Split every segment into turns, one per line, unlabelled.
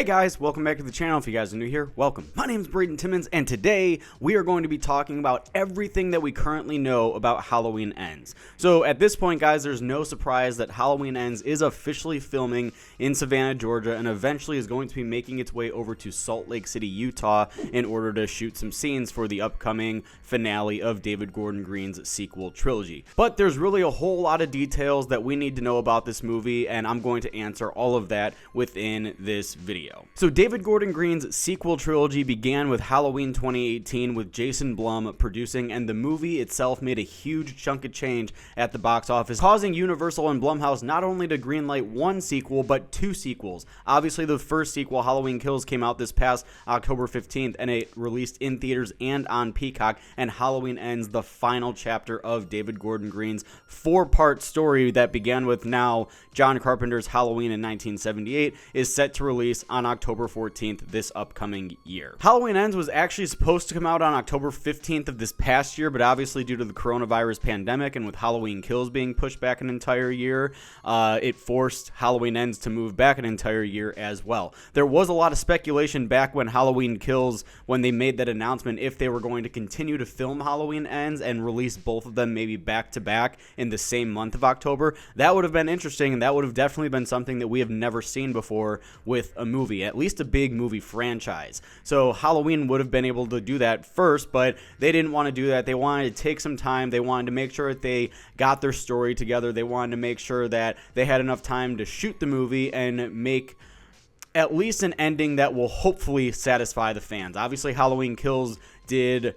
Hey guys, welcome back to the channel. If you guys are new here, welcome. My name is Braden Timmons, and today we are going to be talking about everything that we currently know about Halloween Ends. So at this point, guys, there's no surprise that Halloween Ends is officially filming in Savannah, Georgia, and eventually is going to be making its way over to Salt Lake City, Utah, in order to shoot some scenes for the upcoming finale of David Gordon Green's sequel trilogy. But there's really a whole lot of details that we need to know about this movie, and I'm going to answer all of that within this video. So David Gordon Green's sequel trilogy began with Halloween 2018 with Jason Blum producing, and the movie itself made a huge chunk of change at the box office, causing Universal and Blumhouse not only to greenlight one sequel, but two sequels. Obviously, the first sequel, Halloween Kills, came out this past October 15th, and it released in theaters and on Peacock, and Halloween Ends, the final chapter of David Gordon Green's four-part story that began with now John Carpenter's Halloween in 1978, is set to release on October 14th this upcoming year. Halloween Ends was actually supposed to come out on October 15th of this past year, but obviously due to the coronavirus pandemic and with Halloween Kills being pushed back an entire year, it forced Halloween Ends to move back an entire year as well. There was a lot of speculation back when Halloween Kills, when they made that announcement, if they were going to continue to film Halloween Ends and release both of them maybe back to back in the same month of October. That would have been interesting, and that would have definitely been something that we have never seen before with a movie, at least a big movie franchise. So Halloween would have been able to do that first, but they didn't want to do that. They wanted to take some time. They wanted to make sure that they got their story together. They wanted to make sure that they had enough time to shoot the movie and make at least an ending that will hopefully satisfy the fans. Obviously, Halloween Kills did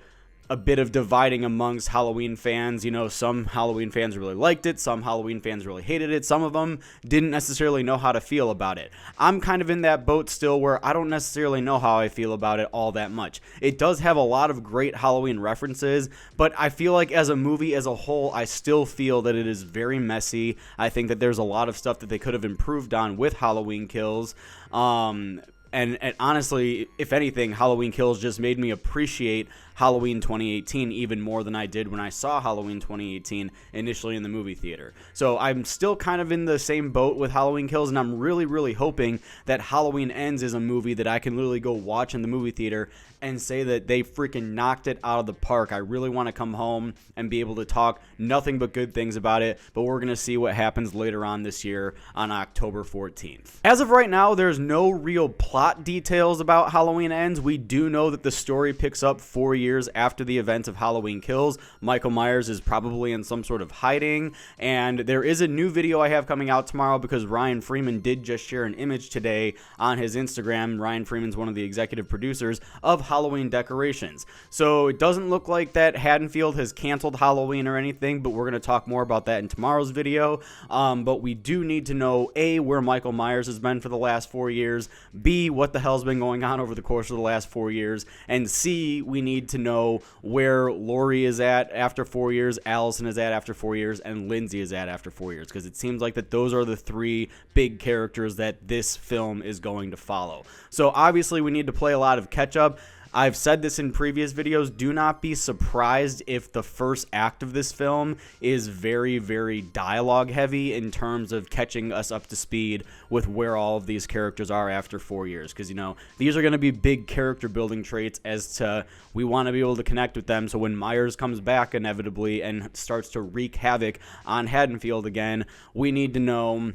a bit of dividing amongst Halloween fans. You know, some Halloween fans really liked it, some Halloween fans really hated it, some of them didn't necessarily know how to feel about it. I'm kind of in that boat still where I don't necessarily know how I feel about it all that much. It does have a lot of great Halloween references, but I feel like as a movie as a whole, I still feel that it is very messy. I think that there's a lot of stuff that they could have improved on with Halloween Kills. And honestly, if anything, Halloween Kills just made me appreciate Halloween 2018 even more than I did when I saw Halloween 2018 initially in the movie theater. So I'm still kind of in the same boat with Halloween Kills, and I'm really, really hoping that Halloween Ends is a movie that I can literally go watch in the movie theater and say that they freaking knocked it out of the park. I really want to come home and be able to talk nothing but good things about it, but we're going to see what happens later on this year on October 14th. As of right now, there's no real plot details about Halloween Ends. We do know that the story picks up 4 years after the events of Halloween Kills. Michael Myers is probably in some sort of hiding, and there is a new video I have coming out tomorrow because Ryan Freeman did just share an image today on his Instagram. Ryan Freeman's one of the executive producers of Halloween decorations. So it doesn't look like that Haddonfield has canceled Halloween or anything, but we're going to talk more about that in tomorrow's video. But we do need to know, A, where Michael Myers has been for the last 4 years, B, what the hell's been going on over the course of the last 4 years, and C, we need to know where Laurie is at after 4 years, Allison is at after 4 years, and Lindsay is at after 4 years, because it seems like that those are the three big characters that this film is going to follow. So obviously we need to play a lot of catch up. I've said this in previous videos, do not be surprised if the first act of this film is very, very dialogue heavy in terms of catching us up to speed with where all of these characters are after 4 years. Because, you know, these are going to be big character building traits as to we want to be able to connect with them. So when Myers comes back inevitably and starts to wreak havoc on Haddonfield again, we need to know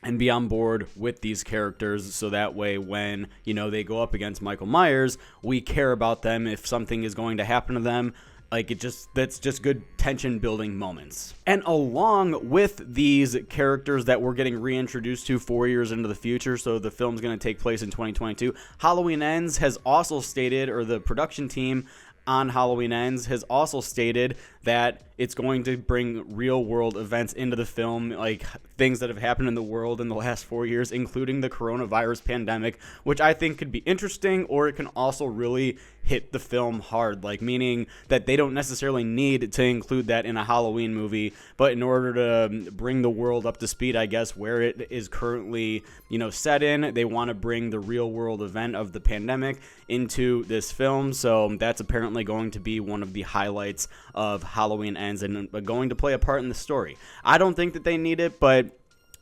and be on board with these characters, so that way when, you know, they go up against Michael Myers, we care about them. If something is going to happen to them, like, that's just good tension building moments. And along with these characters that we're getting reintroduced to 4 years into the future, so the film's going to take place in 2022, Halloween Ends has also stated, or the production team on Halloween Ends has also stated that it's going to bring real world events into the film, like things that have happened in the world in the last 4 years, including the coronavirus pandemic, which I think could be interesting, or it can also really hit the film hard, like meaning that they don't necessarily need to include that in a Halloween movie, but in order to bring the world up to speed, I guess, where it is currently, you know, set in, they want to bring the real world event of the pandemic into this film. So that's apparently going to be one of the highlights of Halloween Ends and going to play a part in the story. I don't think that they need it, but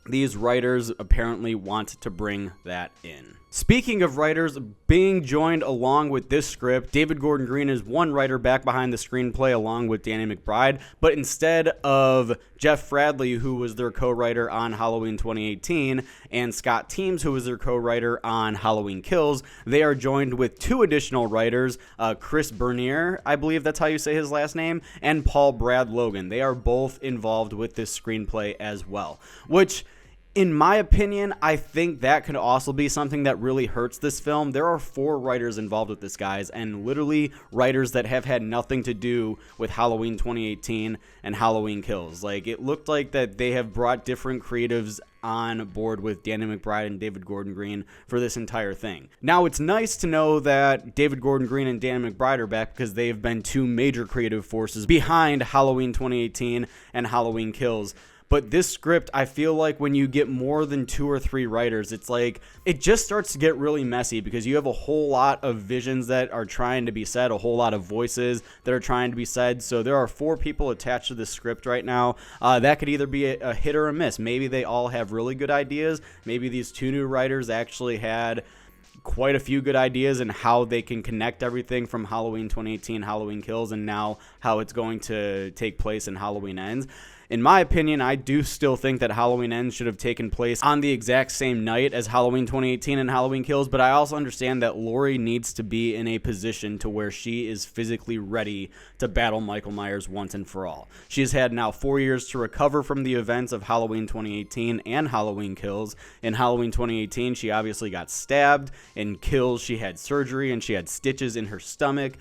these writers apparently want to bring that in. Speaking of writers, being joined along with this script, David Gordon Green is one writer back behind the screenplay along with Danny McBride, but instead of Jeff Fradley, who was their co-writer on Halloween 2018, and Scott Teems, who was their co-writer on Halloween Kills, they are joined with two additional writers, Chris Bernier, I believe that's how you say his last name, and Paul Brad Logan. They are both involved with this screenplay as well, which, in my opinion, I think that could also be something that really hurts this film. There are 4 writers involved with this, guys, and literally writers that have had nothing to do with Halloween 2018 and Halloween Kills. Like, it looked like that they have brought different creatives on board with Danny McBride and David Gordon Green for this entire thing. Now, it's nice to know that David Gordon Green and Danny McBride are back because they have been 2 major creative forces behind Halloween 2018 and Halloween Kills. But this script, I feel like when you get more than 2 or 3 writers, it's like it just starts to get really messy because you have a whole lot of visions that are trying to be said, a whole lot of voices that are trying to be said. So there are 4 people attached to this script right now. That could either be a hit or a miss. Maybe they all have really good ideas. Maybe these 2 new writers actually had quite a few good ideas and how they can connect everything from Halloween 2018, Halloween Kills, and now how it's going to take place in Halloween Ends. In my opinion, I do still think that Halloween Ends should have taken place on the exact same night as Halloween 2018 and Halloween Kills, but I also understand that Laurie needs to be in a position to where she is physically ready to battle Michael Myers once and for all. She has had now 4 years to recover from the events of Halloween 2018 and Halloween Kills. In Halloween 2018, she obviously got stabbed. In Kills, she had surgery and she had stitches in her stomach,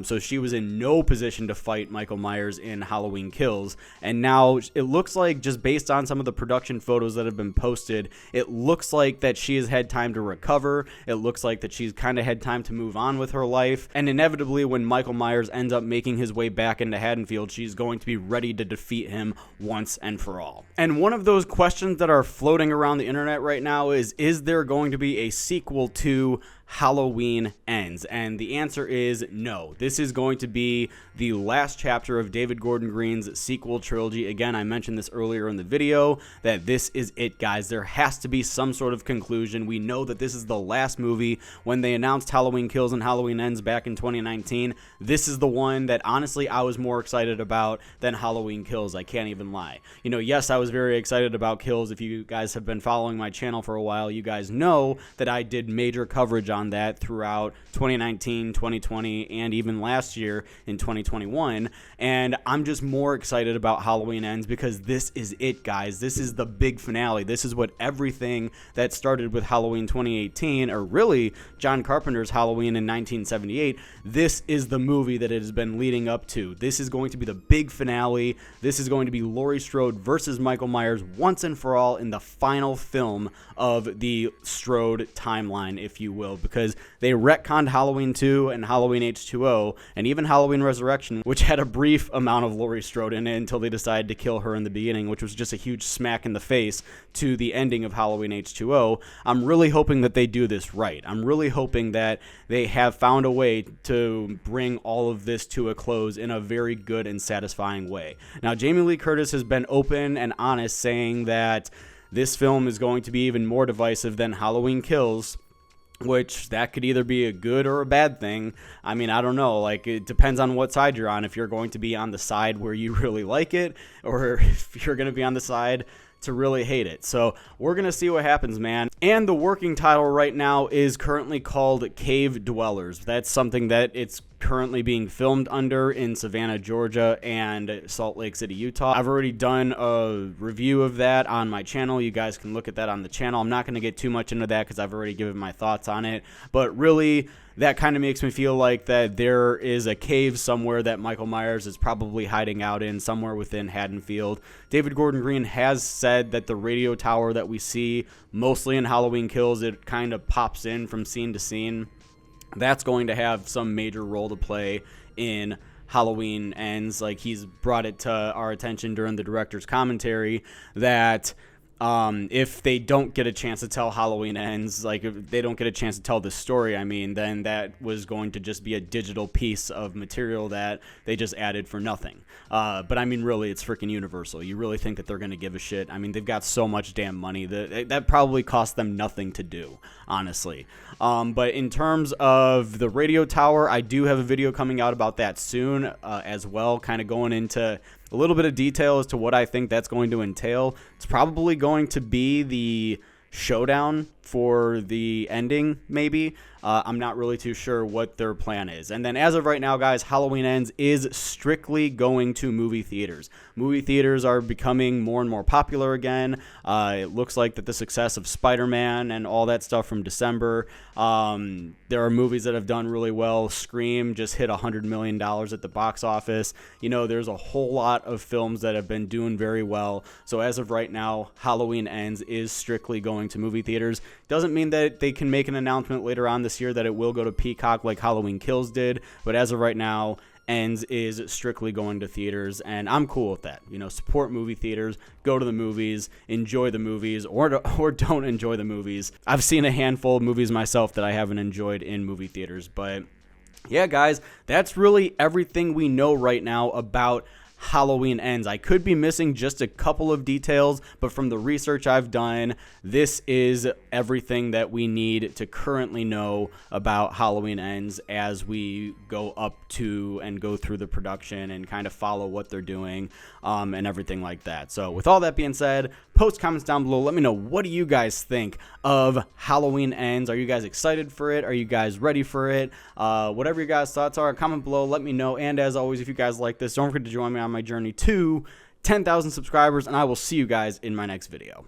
so she was in no position to fight Michael Myers in Halloween Kills, and now it looks like, just based on some of the production photos that have been posted, it looks like that she has had time to recover. It looks like that she's kind of had time to move on with her life. And inevitably, when Michael Myers ends up making his way back into Haddonfield, she's going to be ready to defeat him once and for all. And one of those questions that are floating around the internet right now is there going to be a sequel to Halloween Ends? And the answer is no. This is going to be the last chapter of David Gordon Green's sequel trilogy. Again, I mentioned this earlier in the video that this is it, guys. There has to be some sort of conclusion. We know that this is the last movie. When they announced Halloween Kills and Halloween Ends back in 2019, this is the one that honestly I was more excited about than Halloween Kills. I can't even lie. You know, yes, I was very excited about Kills. If you guys have been following my channel for a while, you guys know that I did major coverage on that throughout 2019, 2020, and even last year in 2021. And I'm just more excited about Halloween Ends because this is it, guys. This is the big finale. This is what everything that started with Halloween 2018, or really John Carpenter's Halloween in 1978, this is the movie that it has been leading up to. This is going to be the big finale. This is going to be Laurie Strode versus Michael Myers once and for all in the final film of the Strode timeline, if you will, because they retconned Halloween 2 and Halloween H2O and even Halloween Resurrection, which had a brief amount of Laurie Strode in it until they decided to kill her in the beginning, which was just a huge smack in the face to the ending of Halloween H2O. I'm really hoping that they do this right. I'm really hoping that they have found a way to bring all of this to a close in a very good and satisfying way. Now, Jamie Lee Curtis has been open and honest, saying that this film is going to be even more divisive than Halloween Kills, which that could either be a good or a bad thing. I mean, I don't know. Like, it depends on what side you're on. If you're going to be on the side where you really like it, or if you're going to be on the side to really hate it. So we're going to see what happens, man. And the working title right now is currently called Cave Dwellers. That's something that it's currently being filmed under in Savannah, Georgia and Salt Lake City, Utah. I've already done a review of that on my channel. You guys can look at that on the channel. I'm not going to get too much into that because I've already given my thoughts on it. But really, that kind of makes me feel like that there is a cave somewhere that Michael Myers is probably hiding out in, somewhere within Haddonfield. David Gordon Green has said that the radio tower that we see mostly in Halloween Kills, it kind of pops in from scene to scene. That's going to have some major role to play in Halloween Ends. Like, he's brought it to our attention during the director's commentary that If they don't get a chance to tell Halloween Ends, like if they don't get a chance to tell this story, I mean, then that was going to just be a digital piece of material that they just added for nothing. But I mean, really, it's freaking Universal. You really think that they're going to give a shit? I mean, they've got so much damn money that probably cost them nothing to do, honestly. But in terms of the radio tower, I do have a video coming out about that soon as well, kind of going into a little bit of detail as to what I think that's going to entail. It's probably going to be the showdown for the ending, maybe. I'm not really too sure what their plan is. And then as of right now, guys, Halloween Ends is strictly going to movie theaters. Movie theaters are becoming more and more popular again. It looks like that the success of Spider-Man and all that stuff from December, there are movies that have done really well. Scream just hit $100 million at the box office. You know, there's a whole lot of films that have been doing very well. So as of right now, Halloween Ends is strictly going to movie theaters. Doesn't mean that they can make an announcement later on this year that it will go to Peacock like Halloween Kills did, but as of right now, Ends is strictly going to theaters, and I'm cool with that. You know, support movie theaters, go to the movies, enjoy the movies, or don't enjoy the movies. I've seen a handful of movies myself that I haven't enjoyed in movie theaters, but yeah, guys, that's really everything we know right now about Halloween Ends. I could be missing just a couple of details, but from the research I've done, this is everything that we need to currently know about Halloween Ends as we go up to and go through the production and kind of follow what they're doing and everything like that. So with all that being said, post comments down below. Let me know, what do you guys think of Halloween Ends? Are you guys excited for it? Are you guys ready for it? Whatever your guys' thoughts are, comment below. Let me know. And as always, if you guys like this, don't forget to join me on my journey to 10,000 subscribers, and I will see you guys in my next video.